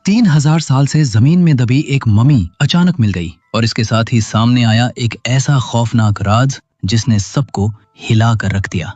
3000 साल से जमीन में दबी एक मम्मी अचानक मिल गई और इसके साथ ही सामने आया एक ऐसा खौफनाक राज जिसने सबको हिला कर रख दिया।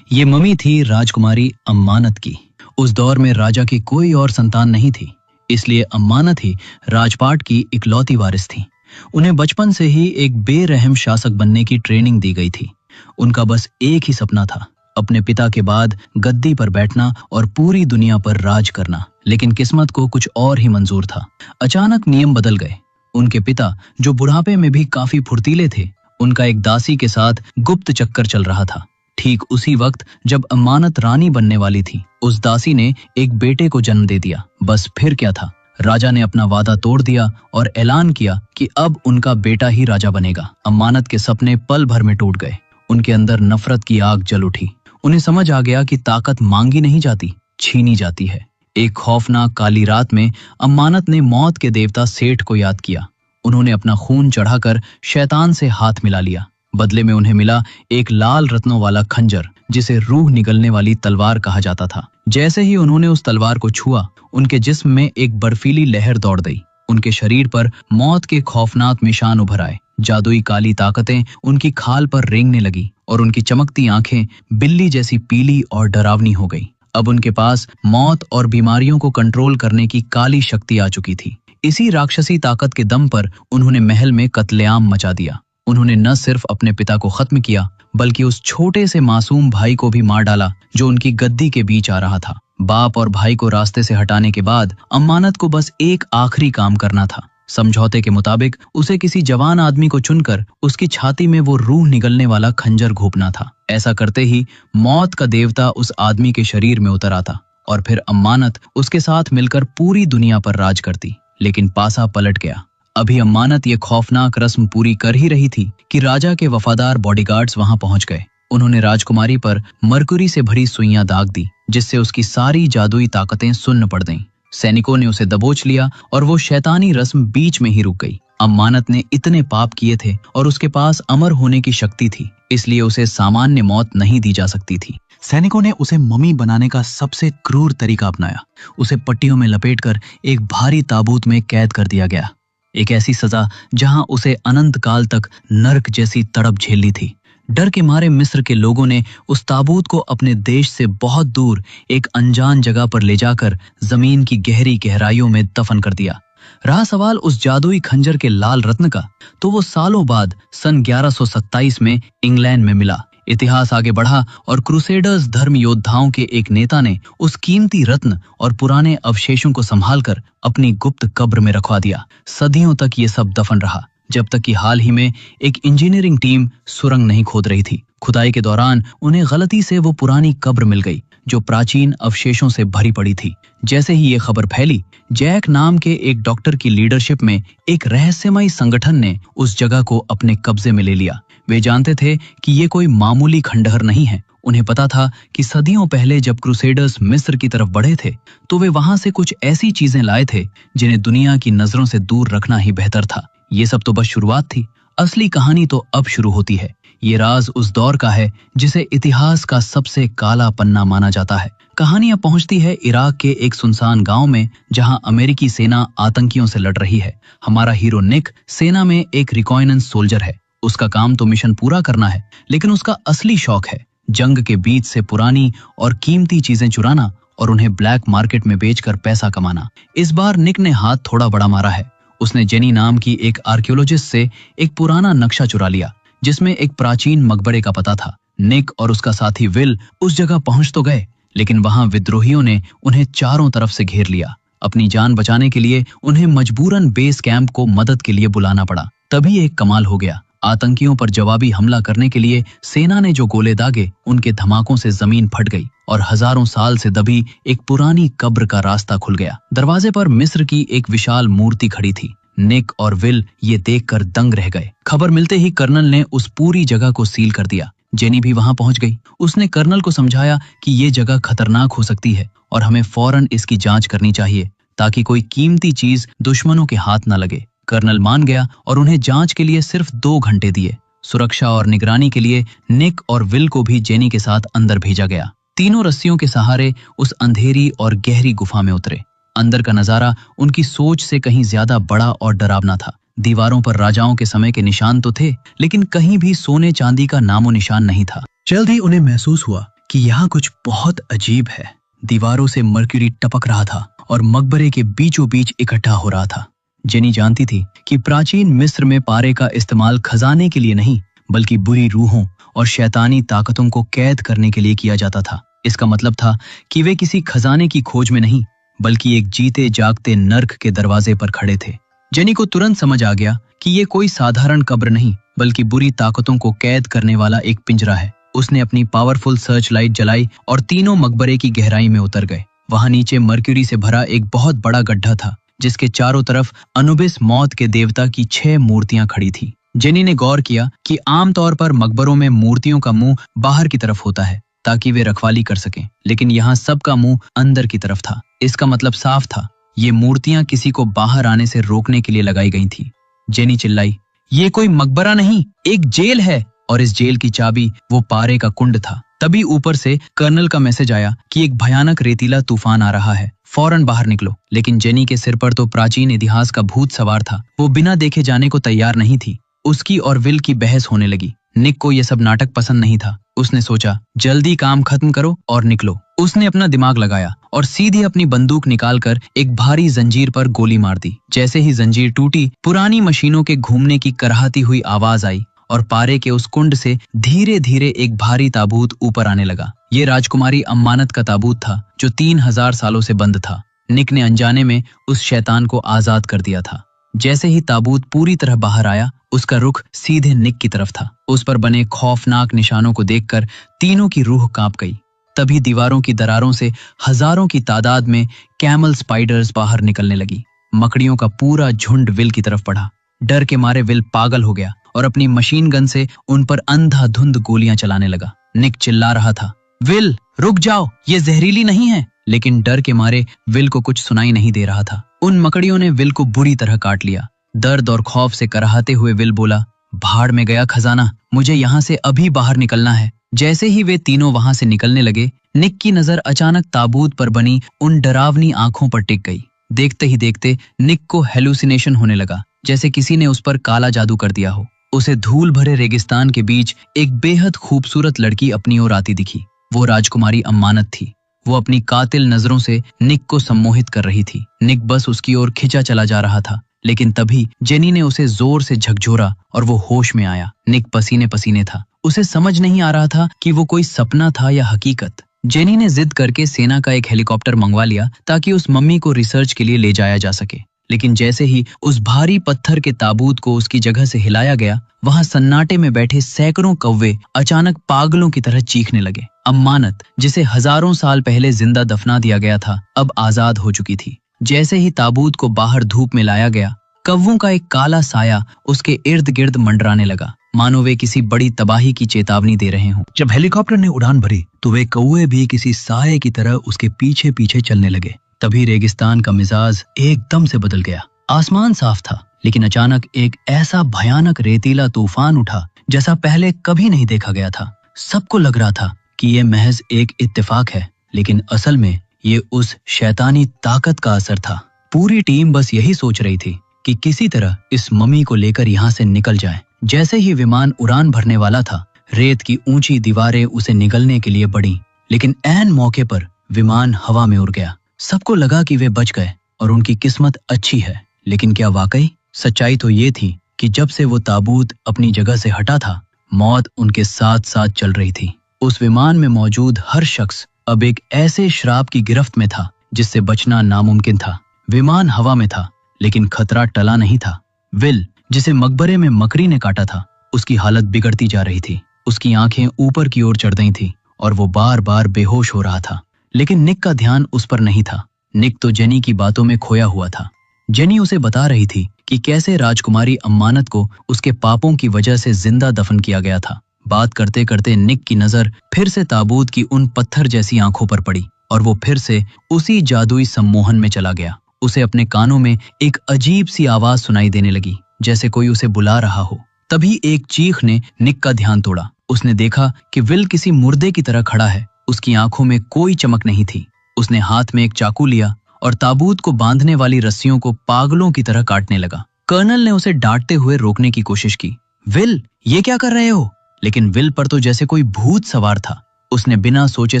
ये मम्मी थी राजकुमारी अम्मानत की। उस दौर में राजा की कोई और संतान नहीं थी, इसलिए अम्मानत ही राजपाट की इकलौती वारिस थी। उन्हें बचपन से ही एक बेरहम शासक बनने की ट्रेनिंग दी गई थी। उनका बस एक ही सपना था, अपने पिता के बाद गद्दी पर बैठना और पूरी दुनिया पर राज करना। लेकिन किस्मत को कुछ और ही मंजूर था। अचानक नियम बदल गए। उनके पिता, जो बुढ़ापे में भी काफी फुर्तीले थे, उनका एक दासी के साथ गुप्त चक्कर चल रहा था। ठीक उसी वक्त जब अम्मानत रानी बनने वाली थी, उस दासी ने एक बेटे को जन्म दे दिया। बस फिर क्या था, राजा ने अपना वादा तोड़ दिया और ऐलान किया कि अब उनका बेटा ही राजा बनेगा। अम्मानत के सपने पल भर में टूट गए। उनके अंदर नफरत की आग जल उठी। उन्हें समझ आ गया कि ताकत मांगी नहीं जाती, छीनी जाती है। एक खौफनाक काली रात में अम्मानत ने मौत के देवता सेठ को याद किया। उन्होंने अपना खून चढ़ाकर शैतान से हाथ मिला लिया। बदले में उन्हें मिला एक लाल रत्नों वाला खंजर, जिसे रूह निगलने वाली तलवार कहा जाता था। जैसे ही उन्होंने उस तलवार को छुआ, उनके जिस्म में एक बर्फीली लहर दौड़ गई। उनके शरीर पर मौत के खौफनाक निशान उभर आए। जादुई काली ताकतें उनकी खाल पर रेंगने लगी और उनकी चमकती आंखें बिल्ली जैसी पीली और डरावनी हो गई। अब उनके पास मौत और बीमारियों को कंट्रोल करने की काली शक्ति आ चुकी थी। इसी राक्षसी ताकत के दम पर उन्होंने महल में कत्लेआम मचा दिया। उन्होंने न सिर्फ अपने पिता को खत्म किया, बल्कि उस छोटे से मासूम भाई को भी मार डाला जो उनकी गद्दी के बीच आ रहा था। बाप और भाई को रास्ते से हटाने के बाद अम्मानत को बस एक आखिरी काम करना था। समझौते के मुताबिक उसे किसी जवान आदमी को चुनकर उसकी छाती में वो रूह निगलने वाला खंजर घोंपना था। ऐसा करते ही मौत का देवता उस आदमी के शरीर में उतर आता और फिर अम्मानत उसके साथ मिलकर पूरी दुनिया पर राज करती। लेकिन पासा पलट गया। अभी अम्मानत ये खौफनाक रस्म पूरी कर ही रही थी कि राजा के वफादार बॉडीगार्ड्स वहां पहुंच गए। उन्होंने राजकुमारी पर मरकुरी से भरी सुइयां दाग दी, जिससे उसकी सारी जादुई ताकतें सुन्न पड़ गईं। सैनिकों ने उसे दबोच लिया और वो शैतानी रस्म बीच में ही रुक गई। अम्मानत ने इतने पाप किए थे और उसके पास अमर होने की शक्ति थी, इसलिए उसे सामान्य मौत नहीं दी जा सकती थी। सैनिकों ने उसे मम्मी बनाने का सबसे क्रूर तरीका अपनाया। उसे पट्टियों में लपेटकर एक भारी ताबूत में कैद कर दिया गया। एक ऐसी सजा जहां उसे अनंत काल तक नर्क जैसी तड़प झेलनी थी। डर के मारे मिस्र के लोगों ने उस ताबूत को अपने देश से बहुत दूर एक अनजान जगह पर ले जाकर जमीन की गहरी गहराइयों में दफन कर दिया। रहा सवाल उस जादुई खंजर के लाल रत्न का, तो वो सालों बाद सन 1127 में इंग्लैंड में मिला। इतिहास आगे बढ़ा और क्रूसेडर्स धर्म योद्धाओं के एक नेता ने उस कीमती रत्न और पुराने अवशेषों को संभालकर अपनी गुप्त कब्र में रखवा दिया। सदियों तक ये सब दफन रहा, जब तक कि हाल ही में एक इंजीनियरिंग टीम सुरंग नहीं खोद रही थी। खुदाई के दौरान उन्हें गलती से वो पुरानी कब्र मिल गई जो प्राचीन अवशेषों से भरी पड़ी थी। जैसे ही ये खबर फैली, जैक नाम के एक डॉक्टर की लीडरशिप में एक रहस्यमयी संगठन ने उस जगह को अपने कब्जे में ले लिया। वे जानते थे कि ये कोई मामूली खंडहर नहीं है। उन्हें पता था कि सदियों पहले जब क्रूसेडर्स मिस्र की तरफ बढ़े थे, तो वे वहां से कुछ ऐसी चीजें लाए थे जिन्हें दुनिया की नजरों से दूर रखना ही बेहतर था। ये सब तो बस शुरुआत थी, असली कहानी तो अब शुरू होती है। ये राज उस दौर का है जिसे इतिहास का सबसे काला पन्ना माना जाता है। कहानी अब पहुंचती है इराक के एक सुनसान गांव में, जहां अमेरिकी सेना आतंकियों से लड़ रही है। हमारा हीरो निक सेना में एक रिकॉइनेंस सोल्जर है। उसका काम तो मिशन पूरा करना है, लेकिन उसका असली शौक है जंग के बीच से पुरानी और कीमती चीजें चुराना और उन्हें ब्लैक मार्केट में बेचकर पैसा कमाना। इस बार निक ने हाथ थोड़ा बड़ा मारा है। उसने जेनी नाम की एक आर्कियोलॉजिस्ट से एक पुराना नक्शा चुरा लिया जिसमें एक प्राचीन मकबरे का पता था। निक और उसका साथी विल उस जगह पहुंच तो गए, लेकिन वहां विद्रोहियों ने उन्हें चारों तरफ से घेर लिया। अपनी जान बचाने के लिए उन्हें मजबूरन बेस कैंप को मदद के लिए बुलाना पड़ा। तभी एक कमाल हो गया। आतंकियों पर जवाबी हमला करने के लिए सेना ने जो गोले दागे, उनके धमाकों से जमीन फट गई और हजारों साल से दबी एक पुरानी कब्र का रास्ता खुल गया। दरवाजे पर मिस्र की एक विशाल मूर्ति खड़ी थी। निक और विल ये देखकर दंग रह गए। खबर मिलते ही कर्नल ने उस पूरी जगह को सील कर दिया। जेनी भी वहां पहुंच गई। उसने कर्नल को समझाया कि ये जगह खतरनाक हो सकती है और हमें फौरन इसकी जांच करनी चाहिए ताकि कोई कीमती चीज दुश्मनों के हाथ न लगे। कर्नल मान गया और उन्हें जांच के लिए सिर्फ 2 घंटे दिए। सुरक्षा और निगरानी के लिए निक और विल को भी जेनी के साथ अंदर भेजा गया। तीनों रस्सियों के सहारे उस अंधेरी और गहरी गुफा में उतरे। अंदर का नजारा उनकी सोच से कहीं ज्यादा बड़ा और डरावना था। दीवारों पर राजाओं के समय के निशान तो थे, लेकिन कहीं भी सोने चांदी का नामो निशान नहीं था। जल्द ही उन्हें महसूस हुआ कि यहाँ कुछ बहुत अजीब है। दीवारों से मरक्यूरी टपक रहा था और मकबरे के बीचों बीच इकट्ठा हो रहा था। जेनी जानती थी कि प्राचीन मिस्र में पारे का इस्तेमाल खजाने के लिए नहीं, बल्कि बुरी रूहों और शैतानी ताकतों को कैद करने के लिए किया जाता था। इसका मतलब था कि वे किसी खजाने की खोज में नहीं, बल्कि एक जीते जागते नर्क के दरवाजे पर खड़े थे। जेनी को तुरंत समझ आ गया कि ये कोई साधारण कब्र नहीं, बल्कि बुरी ताकतों को कैद करने वाला एक पिंजरा है। उसने अपनी पावरफुल सर्च लाइट जलाई और तीनों मकबरे की गहराई में उतर गए। वहां नीचे मरक्यूरी से भरा एक बहुत बड़ा गड्ढा था, जिसके चारों तरफ अनुबिस मौत के देवता की 6 मूर्तियां खड़ी थी। जेनी ने गौर किया कि आमतौर पर मकबरों में मूर्तियों का मुंह बाहर की तरफ होता है ताकि वे रखवाली कर सकें, लेकिन यहाँ सबका मुंह अंदर की तरफ था। इसका मतलब साफ था, ये मूर्तियां किसी को बाहर आने से रोकने के लिए लगाई गई थी। जेनी चिल्लाई, ये कोई मकबरा नहीं, एक जेल है, और इस जेल की चाबी वो पारे का कुंड था। तभी ऊपर से कर्नल का मैसेज आया कि एक भयानक रेतीला तूफान आ रहा है, फौरन बाहर निकलो। लेकिन जेनी के सिर पर तो प्राचीन इतिहास का भूत सवार था। वो बिना देखे जाने को तैयार नहीं थी। उसकी और विल की बहस होने लगी। निक को यह सब नाटक पसंद नहीं था। उसने सोचा, जल्दी काम खत्म करो और निकलो। उसने अपना दिमाग लगाया और सीधे अपनी बंदूक निकालकर एक भारी जंजीर पर गोली मार दी। जैसे ही जंजीर टूटी, पुरानी मशीनों के घूमने की कराहती हुई आवाज आई और पारे के उस कुंड से धीरे धीरे एक भारी ताबूत ऊपर आने लगा। ये राजकुमारी अम्मानत का ताबूत था, जो 3000 सालों से बंद था। निक ने अनजाने में उस शैतान को आजाद कर दिया था। जैसे ही ताबूत पूरी तरह बाहर आया, उसका रुख सीधे निक की तरफ था। उस पर बने खौफनाक निशानों को देखकर तीनों की रूह कांप गई। तभी दीवारों की दरारों से हजारों की तादाद में कैमल स्पाइडर्स बाहर निकलने लगी। मकड़ियों का पूरा झुंड विल की तरफ बढ़ा। डर के मारे विल पागल हो गया और अपनी मशीन गन से उन पर अंधाधुंध गोलियां चलाने लगा। निक चिल्ला रहा था, विल रुक जाओ, ये जहरीली नहीं है। लेकिन डर के मारे विल को कुछ सुनाई नहीं दे रहा था। उन मकड़ियों ने विल को बुरी तरह काट लिया। दर्द और खौफ से कराहते हुए विल बोला, भाड़ में गया खजाना, मुझे यहाँ से अभी बाहर निकलना है। जैसे ही वे तीनों वहां से निकलने लगे, निक की नजर अचानक ताबूत पर बनी उन डरावनी आंखों पर टिक गई। देखते ही देखते निक को हेलुसिनेशन होने लगा, जैसे किसी ने उस पर काला जादू कर दिया हो। उसे धूल भरे रेगिस्तान के बीच एक बेहद खूबसूरत लड़की अपनी ओर आती दिखी। वो राजकुमारी अम्मानत थी। वो अपनी कातिल नजरों से निक को सम्मोहित कर रही थी। निक बस उसकी ओर खिंचा चला जा रहा था, लेकिन तभी जेनी ने उसे जोर से झकझोरा और वो होश में आया। निक पसीने पसीने था। उसे समझ नहीं आ रहा था कि वो कोई सपना था या हकीकत। जेनी ने जिद करके सेना का एक हेलीकॉप्टर मंगवा लिया ताकि उस मम्मी को रिसर्च के लिए ले जाया जा सके। लेकिन जैसे ही उस भारी पत्थर के ताबूत को उसकी जगह से हिलाया गया, वहां सन्नाटे में बैठे सैकड़ों कौवे अचानक पागलों की तरह चीखने लगे। अम्मानत, जिसे हजारों साल पहले जिंदा दफना दिया गया था, अब आजाद हो चुकी थी। जैसे ही ताबूत को बाहर धूप में लाया गया, कौवों का एक काला साया उसके इर्द गिर्द मंडराने लगा, मानो वे किसी बड़ी तबाही की चेतावनी दे रहे हों। जब हेलीकॉप्टर ने उड़ान भरी तो वे कौवे भी किसी साये की तरह उसके पीछे पीछे चलने लगे। तभी रेगिस्तान का मिजाज एकदम से बदल गया। आसमान साफ था, लेकिन अचानक एक ऐसा भयानक रेतीला तूफान उठा जैसा पहले कभी नहीं देखा गया था। सबको लग रहा था कि ये महज एक इत्तेफाक है, लेकिन असल में ये उस शैतानी ताकत का असर था। पूरी टीम बस यही सोच रही थी कि किसी तरह इस मम्मी को लेकर यहाँ से निकल जाए। जैसे ही विमान उड़ान भरने वाला था, रेत की ऊंची दीवारें उसे निगलने के लिए बढ़ीं, लेकिन ऐन मौके पर विमान हवा में उड़ गया। सबको लगा कि वे बच गए और उनकी किस्मत अच्छी है, लेकिन क्या वाकई? सच्चाई तो ये थी कि जब से वो ताबूत अपनी जगह से हटा था, मौत उनके साथ साथ चल रही थी। उस विमान में मौजूद हर शख्स अब एक ऐसे श्राप की गिरफ्त में था जिससे बचना नामुमकिन था। विमान हवा में था, लेकिन खतरा टला नहीं था। विल, जिसे मकबरे में मकड़ी ने काटा था, उसकी हालत बिगड़ती जा रही थी। उसकी आंखें ऊपर की ओर चढ़ गई थी और वो बार बार बेहोश हो रहा था। लेकिन निक का ध्यान उस पर नहीं था। निक तो जेनी की बातों में खोया हुआ था। जेनी उसे बता रही थी कि कैसे राजकुमारी अम्मानत को उसके पापों की वजह से जिंदा दफन किया गया था। बात करते करते निक की नजर फिर से ताबूत की उन पत्थर जैसी आंखों पर पड़ी और वो फिर से उसी जादुई सम्मोहन में चला गया। उसे अपने कानों में एक अजीब सी आवाज सुनाई देने लगी, जैसे कोई उसे बुला रहा हो। तभी एक चीख ने निक का ध्यान तोड़ा। उसने देखा कि विल किसी मुर्दे की तरह खड़ा है। उसकी आंखों में कोई चमक नहीं थी। उसने हाथ में एक चाकू लिया और ताबूत को बांधने वाली रस्सियों को पागलों की तरह काटने लगा। कर्नल ने उसे डांटते हुए रोकने की कोशिश की। विल, ये क्या कर रहे हो? लेकिन विल पर तो जैसे कोई भूत सवार था। उसने बिना सोचे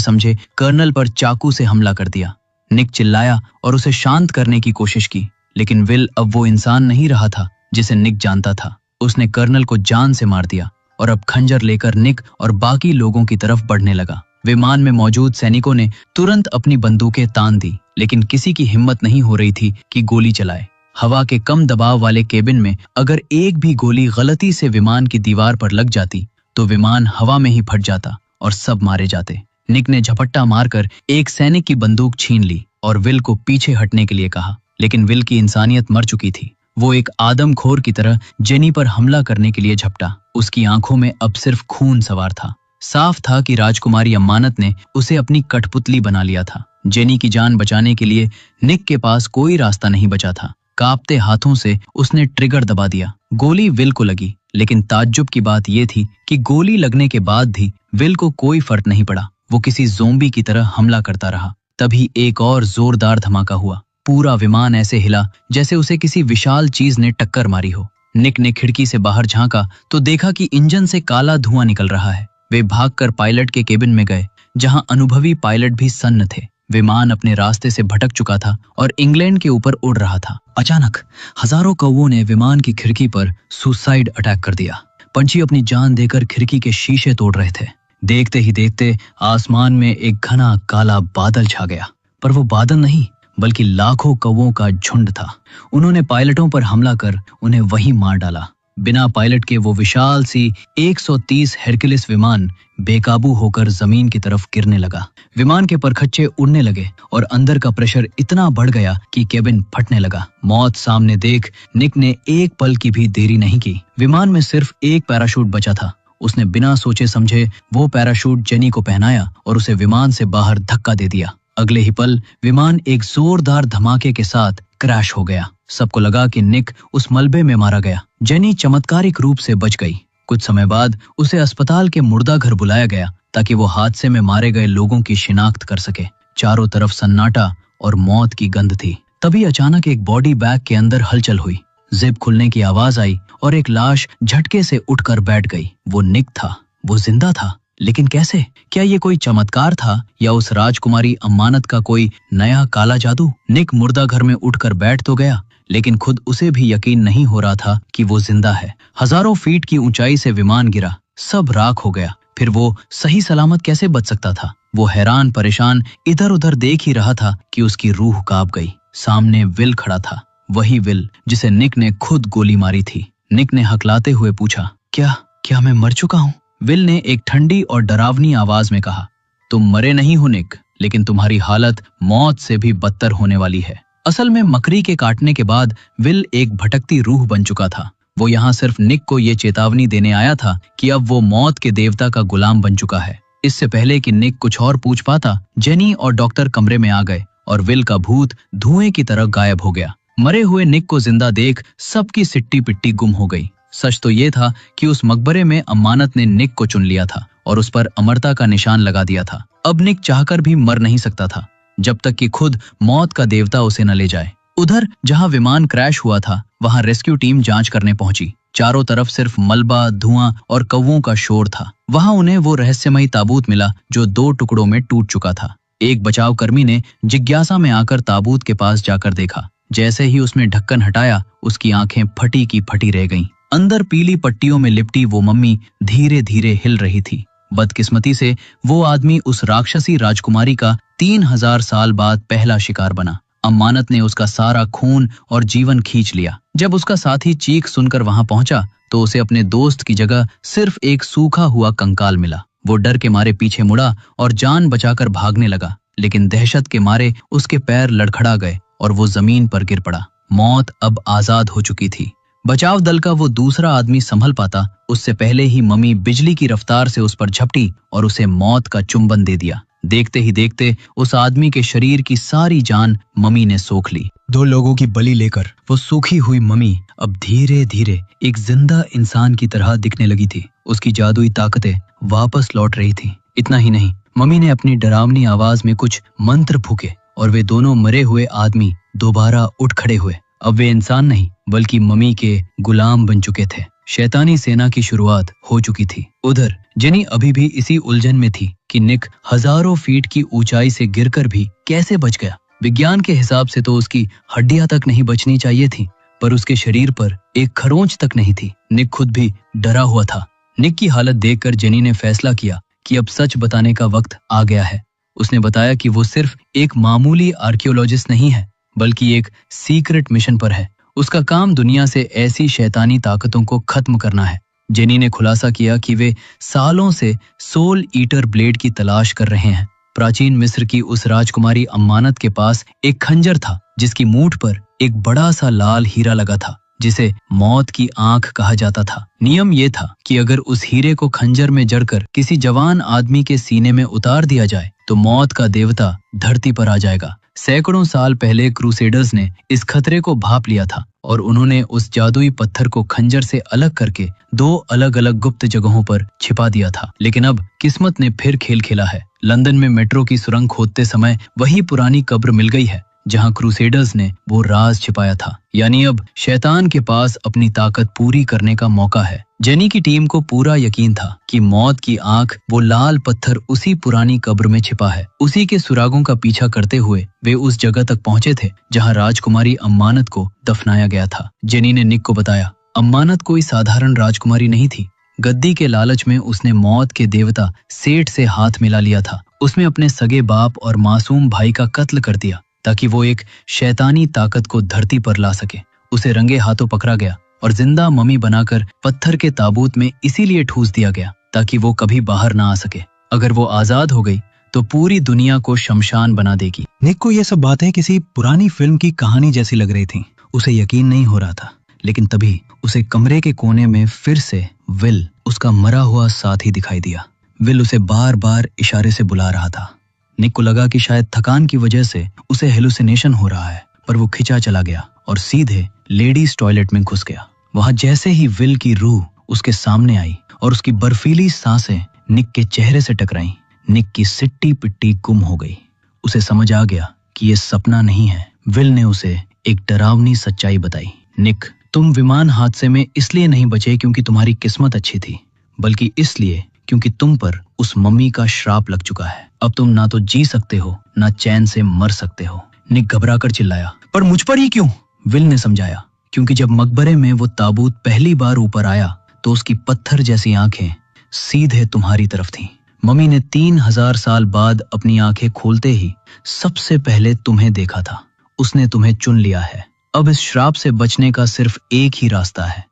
समझे कर्नल पर चाकू से हमला कर दिया। निक चिल्लाया और उसे शांत करने की कोशिश की, लेकिन विल अब वो इंसान नहीं रहा था जिसे निक जानता था। उसने कर्नल को जान से मार दिया और अब खंजर लेकर निक और बाकी लोगों की तरफ बढ़ने लगा। विमान में मौजूद सैनिकों ने तुरंत अपनी बंदूकें तान दी, लेकिन किसी की हिम्मत नहीं हो रही थी कि गोली चलाए। हवा के कम दबाव वाले केबिन में अगर एक भी गोली गलती से विमान की दीवार पर लग जाती तो विमान हवा में ही फट जाता और सब मारे जाते। निक ने झपट्टा मारकर एक सैनिक की बंदूक छीन ली और विल को पीछे हटने के लिए कहा, लेकिन विल की इंसानियत मर चुकी थी। वो एक आदमखोर की तरह जेनी पर हमला करने के लिए झपटा। उसकी आंखों में अब सिर्फ खून सवार था। साफ था कि राजकुमारी अम्मानत ने उसे अपनी कठपुतली बना लिया था। जेनी की जान बचाने के लिए निक के पास कोई रास्ता नहीं बचा था। कांपते हाथों से उसने ट्रिगर दबा दिया। गोली विल को लगी, लेकिन ताज्जुब की बात यह थी कि गोली लगने के बाद भी विल को कोई फर्क नहीं पड़ा। वो किसी ज़ोंबी की तरह हमला करता रहा। तभी एक और जोरदार धमाका हुआ। पूरा विमान ऐसे हिला जैसे उसे किसी विशाल चीज ने टक्कर मारी हो। निक ने खिड़की से बाहर झांका तो देखा कि इंजन से काला धुआं निकल रहा है। वे भागकर पायलट के केबिन में गए, जहां अनुभवी पायलट भी सन्न थे। विमान अपने रास्ते से भटक चुका था और इंग्लैंड के ऊपर उड़ रहा था। अचानक हजारों कौवों ने विमान की खिड़की पर सुसाइड अटैक कर दिया। पंछी अपनी जान देकर खिड़की के शीशे तोड़ रहे थे। देखते ही देखते आसमान में एक घना काला बादल छा गया, पर वो बादल नहीं बल्कि लाखों कौवों का झुंड था। उन्होंने पायलटों पर हमला कर उन्हें वहीं मार डाला। बिना पायलट के वो विशाल सी 130 हेरक्युलिस विमान बेकाबू होकर जमीन की तरफ गिरने लगा। विमान के परखच्चे उड़ने लगे और अंदर का प्रेशर इतना बढ़ गया कि केबिन फटने लगा। मौत सामने देख निक ने एक पल की भी देरी नहीं की। विमान में सिर्फ एक पैराशूट बचा था। उसने बिना सोचे समझे वो पैराशूट जेनी को पहनाया और उसे विमान से बाहर धक्का दे दिया। अगले ही पल विमान एक जोरदार धमाके के साथ क्रैश हो गया। सबको लगा कि निक उस मलबे में मारा गया। जेनी चमत्कारिक रूप से बच गई। कुछ समय बाद उसे अस्पताल के मुर्दा घर बुलाया गया ताकि वो हादसे में मारे गए लोगों की शिनाख्त कर सके। चारों तरफ सन्नाटा और मौत की गंध थी। तभी अचानक एक बॉडी बैग के अंदर हलचल हुई। जिप खुलने की आवाज आई और एक लाश झटके से उठकर बैठ गई। वो निक था। वो जिंदा था, लेकिन कैसे? क्या ये कोई चमत्कार था या उस राजकुमारी अम्मानत का कोई नया काला जादू? निक मुर्दा घर में उठकर बैठ तो गया, लेकिन खुद उसे भी यकीन नहीं हो रहा था कि वो जिंदा है। हजारों फीट की ऊंचाई से विमान गिरा, सब राख हो गया। फिर वो सही सलामत कैसे बच सकता था? वो हैरान परेशान इधर उधर देख ही रहा था कि उसकी रूह कांप गई। सामने विल खड़ा था, वही विल जिसे निक ने खुद गोली मारी थी। निक ने हकलाते हुए पूछा, क्या मैं मर चुका हूँ? विल ने एक ठंडी और डरावनी आवाज में कहा, तुम मरे नहीं हो निक, लेकिन तुम्हारी हालत मौत से भी बदतर होने वाली है। असल में मकड़ी के काटने के बाद विल एक भटकती रूह बन चुका था। वो यहाँ सिर्फ निक को ये चेतावनी देने आया था कि अब वो मौत के देवता का गुलाम बन चुका है। इससे पहले कि निक कुछ और पूछ पाता, जेनी और डॉक्टर कमरे में आ गए और विल का भूत धुएं की तरह गायब हो गया। मरे हुए निक को जिंदा देख सबकी सिट्टी पिट्टी गुम हो गई। सच तो ये था कि उस मकबरे में अम्मानत ने निक को चुन लिया था और उस पर अमरता का निशान लगा दिया था। अब निक चाहकर भी मर नहीं सकता था जब तक कि खुद मौत का देवता उसे न ले जाए। उधर जहां विमान क्रैश हुआ था, वहां रेस्क्यू टीम जांच करने पहुंची। चारों तरफ सिर्फ मलबा, धुआं और कौवों का शोर था। वहां उन्हें वो रहस्यमयी ताबूत मिला जो 2 टुकड़ों में टूट चुका था। एक बचाव कर्मी ने जिज्ञासा में आकर ताबूत के पास जाकर देखा। जैसे ही उसने ढक्कन हटाया, उसकी आंखें फटी की फटी रह गईं। अंदर पीली पट्टियों में लिपटी वो मम्मी धीरे धीरे हिल रही थी। बदकिस्मती से वो आदमी उस राक्षसी राजकुमारी का 3000 साल बाद पहला शिकार बना। अम्मानत ने उसका सारा खून और जीवन खींच लिया। जब उसका साथी चीख सुनकर वहां पहुंचा तो उसे अपने दोस्त की जगह सिर्फ एक सूखा हुआ कंकाल मिला। वो डर के मारे पीछे मुड़ा और जान बचाकर भागने लगा, लेकिन दहशत के मारे उसके पैर लड़खड़ा गए और वो जमीन पर गिर पड़ा। मौत अब आजाद हो चुकी थी। बचाव दल का वो दूसरा आदमी संभल पाता उससे पहले ही मम्मी बिजली की रफ्तार से उस पर झपटी और उसे मौत का चुंबन दे दिया। देखते ही देखते उस आदमी के शरीर की सारी जान मम्मी ने सोख ली। 2 लोगों की बलि लेकर वो सूखी हुई मम्मी अब धीरे धीरे एक जिंदा इंसान की तरह दिखने लगी थी। उसकी जादुई ताकतें वापस लौट रही थी। इतना ही नहीं, मम्मी ने अपनी डरावनी आवाज में कुछ मंत्र फूके और वे दोनों मरे हुए आदमी दोबारा उठ खड़े हुए। अब वे इंसान नहीं बल्कि मम्मी के गुलाम बन चुके थे। शैतानी सेना की शुरुआत हो चुकी थी। उधर जेनी अभी भी इसी उलझन में थी कि निक हजारों फीट की ऊंचाई से गिरकर भी कैसे बच गया। विज्ञान के हिसाब से तो उसकी हड्डियां तक नहीं बचनी चाहिए थी, पर उसके शरीर पर एक खरोंच तक नहीं थी। निक खुद भी डरा हुआ था। निक की हालत देखकर जेनी ने फैसला किया कि अब सच बताने का वक्त आ गया है। उसने बताया कि वो सिर्फ एक मामूली आर्कियोलॉजिस्ट नहीं है, बल्कि एक सीक्रेट मिशन पर है। उसका काम दुनिया से ऐसी शैतानी ताकतों को खत्म करना है। जेनी ने खुलासा किया कि वे सालों से सोल ईटर ब्लेड की तलाश कर रहे हैं। प्राचीन मिस्र की उस राजकुमारी अम्मानत के पास एक खंजर था जिसकी मूठ पर एक बड़ा सा लाल हीरा लगा था, जिसे मौत की आंख कहा जाता था। नियम ये था कि अगर उस हीरे को खंजर में जड़कर किसी जवान आदमी के सीने में उतार दिया जाए तो मौत का देवता धरती पर आ जाएगा। सैकड़ों साल पहले क्रूसेडर्स ने इस खतरे को भांप लिया था और उन्होंने उस जादुई पत्थर को खंजर से अलग करके 2 अलग अलग गुप्त जगहों पर छिपा दिया था। लेकिन अब किस्मत ने फिर खेल खेला है। लंदन में मेट्रो की सुरंग खोदते समय वही पुरानी कब्र मिल गई है जहां क्रूसेडर्स ने वो राज छिपाया था। यानी अब शैतान के पास अपनी ताकत पूरी करने का मौका है। जेनी की टीम को पूरा यकीन था कि मौत की आंख, वो लाल पत्थर उसी पुरानी कब्र में छिपा है। उसी के सुरागों का पीछा करते हुए वे उस जगह तक पहुंचे थे जहां राजकुमारी अम्मानत को दफनाया गया था। जेनी ने निक को बताया, अम्मानत कोई साधारण राजकुमारी नहीं थी। गद्दी के लालच में उसने मौत के देवता सेठ से हाथ मिला लिया था। उसने अपने सगे बाप और मासूम भाई का कत्ल कर दिया ताकि वो एक शैतानी ताकत को धरती पर ला सके। उसे रंगे हाथों पकड़ा गया और जिंदा मम्मी बनाकर पत्थर के ताबूत में इसीलिए ठूस दिया गया ताकि वो कभी बाहर ना आ सके। अगर वो आजाद हो गई तो पूरी दुनिया को शमशान बना देगी। निक को ये सब बातें किसी पुरानी फिल्म की कहानी जैसी लग रही थी। उसे यकीन नहीं हो रहा था, लेकिन तभी उसे कमरे के कोने में फिर से विल, उसका मरा हुआ साथी, दिखाई दिया। विल उसे बार बार इशारे से बुला रहा था। निक को लगा कि शायद थकान की वजह से उसे हेलुसिनेशन हो रहा है, पर वो खिंचा चला गया और सीधे लेडीज टॉयलेट में घुस गया। वहां जैसे ही विल की रूह उसके सामने आई और उसकी बर्फीली सांसें निक के चेहरे से टकराईं, निक की सिट्टी पिट्टी गुम हो गई। उसे समझ आ गया कि ये सपना नहीं है। विल ने उसे एक डरावनी सच्चाई बताई। निक, तुम विमान हादसे में इसलिए नहीं बचे क्योंकि तुम्हारी किस्मत अच्छी थी, बल्कि इसलिए क्योंकि तुम पर उस मम्मी का श्राप लग चुका है। अब तुम ना तो जी सकते हो ना चैन से मर सकते हो। निक घबराकर चिल्लाया, पर मुझ पर ही क्यों? विल ने समझाया, क्योंकि जब मकबरे में वो ताबूत पहली बार ऊपर आया तो उसकी पत्थर जैसी आंखें सीधे तुम्हारी तरफ थीं। मम्मी ने 3000 साल बाद अपनी आंखें खोलते ही सबसे पहले तुम्हें देखा था। उसने तुम्हें चुन लिया है। अब इस श्राप से बचने का सिर्फ एक ही रास्ता है,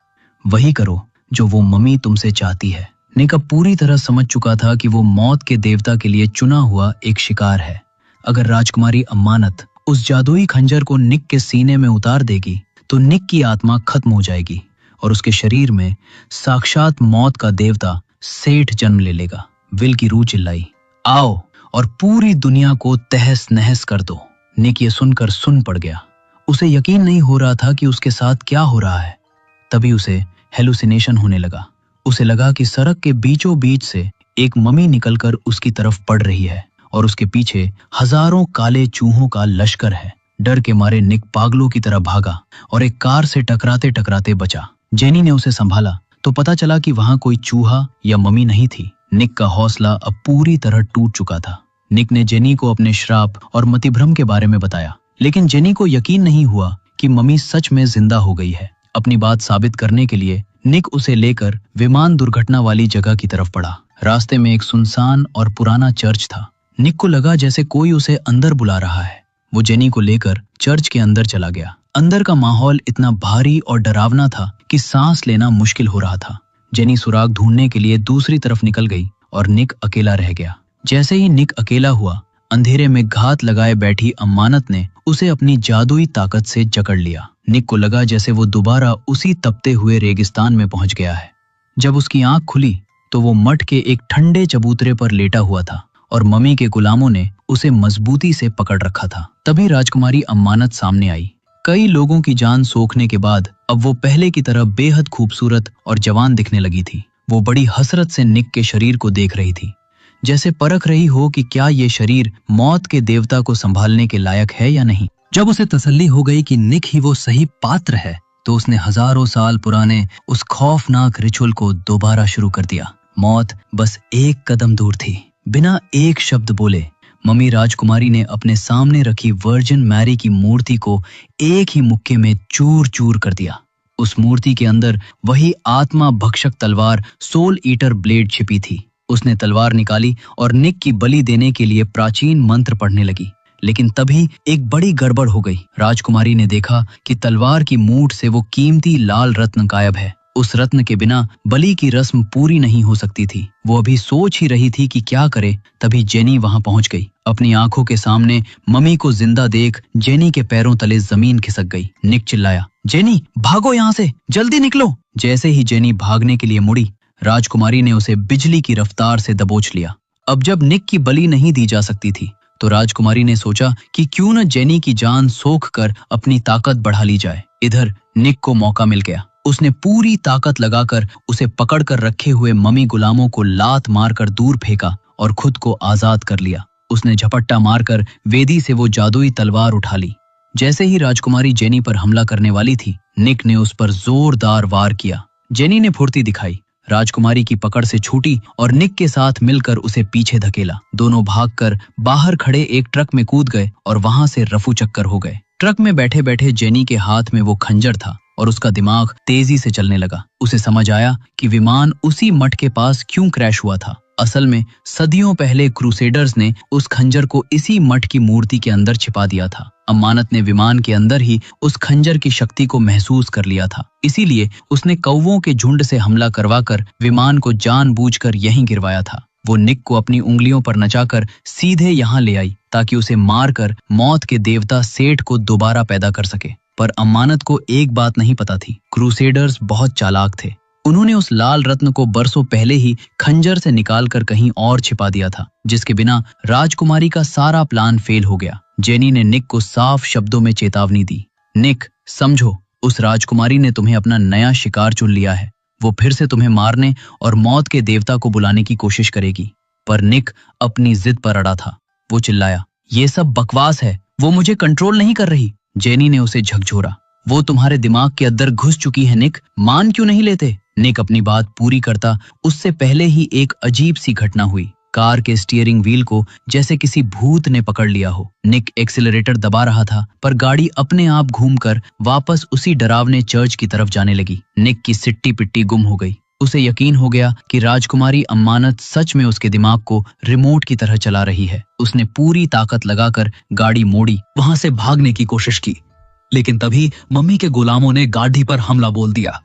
वही करो जो वो मम्मी तुमसे चाहती है। निक अब पूरी तरह समझ चुका था कि वो मौत के देवता के लिए चुना हुआ एक शिकार है। अगर राजकुमारी अम्मानत उस जादुई खंजर को निक के सीने में उतार देगी तो निक की आत्मा खत्म हो जाएगी और उसके शरीर में साक्षात मौत का देवता सेठ जन्म ले लेगा। विल की रूह चिल्लाई, आओ और पूरी दुनिया को तहस नहस कर दो। निक ये सुनकर सुन पड़ गया। उसे यकीन नहीं हो रहा था कि उसके साथ क्या हो रहा है। तभी उसे हेलुसिनेशन होने लगा। उसे लगा कि सड़क के बीचों बीच से एक मम्मी निकलकर उसकी तरफ पड़ रही है और उसके पीछे हजारों काले चूहों का लश्कर है। डर के मारे निक पागलों की तरह भागा और एक कार से टकराते टकराते बचा। जेनी ने उसे संभाला तो पता चला कि वहां कोई चूहा या मम्मी नहीं थी। निक का हौसला अब पूरी तरह टूट चुका था। निक ने जेनी को अपने श्राप और मतिभ्रम के बारे में बताया, लेकिन जेनी को यकीन नहीं हुआ कि मम्मी सच में जिंदा हो गई है। अपनी बात साबित करने के लिए निक उसे लेकर विमान दुर्घटना वाली जगह की तरफ बढ़ा। रास्ते में एक सुनसान और पुराना चर्च था। निक को लगा जैसे कोई उसे अंदर बुला रहा है। वो जेनी को लेकर चर्च के अंदर चला गया। अंदर का माहौल इतना भारी और डरावना था कि सांस लेना मुश्किल हो रहा था। जेनी सुराग ढूंढने के लिए दूसरी तरफ निकल गई और निक अकेला रह गया। जैसे ही निक अकेला हुआ, अंधेरे में घात लगाए बैठी अम्मानत ने उसे अपनी जादुई ताकत से जकड़ लिया। निक को लगा जैसे वो दोबारा उसी तपते हुए रेगिस्तान में पहुंच गया है। जब उसकी आंख खुली तो वो मठ के एक ठंडे चबूतरे पर लेटा हुआ था और मम्मी के गुलामों ने उसे मजबूती से पकड़ रखा था। तभी राजकुमारी अम्मानत सामने आई। कई लोगों की जान सोखने के बाद अब वो पहले की तरह बेहद खूबसूरत और जवान दिखने लगी थी। वो बड़ी हसरत से निक के शरीर को देख रही थी। जैसे परख रही हो कि क्या ये शरीर मौत के देवता को संभालने के लायक है या नहीं। जब उसे तसल्ली हो गई कि निक ही वो सही पात्र है, तो उसने हजारों साल पुराने उस खौफनाक रिचुअल को दोबारा शुरू कर दिया। मौत बस एक कदम दूर थी। बिना एक शब्द बोले मम्मी राजकुमारी ने अपने सामने रखी वर्जिन मैरी की मूर्ति को एक ही मुक्के में चूर चूर कर दिया। उस मूर्ति के अंदर वही आत्मा भक्षक तलवार सोल ईटर ब्लेड छिपी थी। उसने तलवार निकाली और निक की बलि देने के लिए प्राचीन मंत्र पढ़ने लगी। लेकिन तभी एक बड़ी गड़बड़ हो गई। राजकुमारी ने देखा कि तलवार की मूठ से वो कीमती लाल रत्न गायब है। उस रत्न के बिना बलि की रस्म पूरी नहीं हो सकती थी। वो अभी सोच ही रही थी कि क्या करे, तभी जेनी वहां पहुंच गई। अपनी आंखों के सामने मम्मी को जिंदा देख जेनी के पैरों तले जमीन खिसक गई। निक चिल्लाया, जेनी भागो यहाँ से, जल्दी निकलो। जैसे ही जेनी भागने के लिए मुड़ी, राजकुमारी ने उसे बिजली की रफ्तार से दबोच लिया। अब जब निक की बलि नहीं दी जा सकती थी, तो राजकुमारी ने सोचा कि क्यों न जेनी की जान सोख कर अपनी ताकत बढ़ा ली जाए। इधर निक को मौका मिल गया। उसने पूरी ताकत लगाकर उसे पकड़कर रखे हुए मम्मी गुलामों को लात मारकर दूर फेंका और खुद को आजाद कर लिया। उसने झपट्टा मारकर वेदी से वो जादुई तलवार उठा ली। जैसे ही राजकुमारी जेनी पर हमला करने वाली थी, निक ने उस पर जोरदार वार किया। जेनी ने फुर्ती दिखाई, राजकुमारी की पकड़ से छूटी और निक के साथ मिलकर उसे पीछे धकेला। दोनों भागकर बाहर खड़े एक ट्रक में कूद गए और वहां से रफू चक्कर हो गए। ट्रक में बैठे बैठे जेनी के हाथ में वो खंजर था और उसका दिमाग तेजी से चलने लगा। उसे समझ आया कि विमान उसी मठ के पास क्यों क्रैश हुआ था। असल में सदियों पहले क्रूसेडर्स ने उस खंजर को इसी मठ की मूर्ति के अंदर छिपा दिया था। अमानत ने विमान के अंदर ही उस खंजर की शक्ति को महसूस कर लिया था। इसीलिए उसने कौवों के झुंड से हमला करवाकर विमान को जानबूझकर यहीं गिरवाया था। वो निक को अपनी उंगलियों पर नचाकर सीधे यहाँ ले आई ताकि उसे मारकर मौत के देवता सेठ को दोबारा पैदा कर सके। पर अमानत को एक बात नहीं पता थी, क्रूसेडर्स बहुत चालाक थे। उन्होंने उस लाल रत्न को बरसों पहले ही खंजर से निकालकर कहीं और छिपा दिया था, जिसके बिना राजकुमारी का सारा प्लान फेल हो गया। जेनी ने निक को साफ शब्दों में चेतावनी दी, निक समझो, उस राजकुमारी ने तुम्हें अपना नया शिकार चुन लिया है। वो फिर से तुम्हें मारने और मौत के देवता को बुलाने की कोशिश करेगी। पर निक अपनी जिद पर अड़ा था। वो चिल्लाया, ये सब बकवास है, वो मुझे कंट्रोल नहीं कर रही। जेनी ने उसे झकझोरा, वो तुम्हारे दिमाग के अंदर घुस चुकी है निक, मान क्यों नहीं लेते। निक अपनी बात पूरी करता उससे पहले ही एक अजीब सी घटना हुई। कार के स्टीयरिंग व्हील को जैसे किसी भूत ने पकड़ लिया हो। निक एक्सीलरेटर दबा रहा था, पर गाड़ी अपने आप घूमकर वापस उसी डरावने चर्च की तरफ जाने लगी। निक की सिट्टी पिट्टी गुम हो गई। उसे यकीन हो गया कि राजकुमारी अमानत सच में उसके दिमाग को रिमोट की तरह चला रही है। उसने पूरी ताकत लगाकर गाड़ी मोड़ी, वहां से भागने की कोशिश की, लेकिन तभी मम्मी के गुलामों ने गाड़ी पर हमला बोल दिया।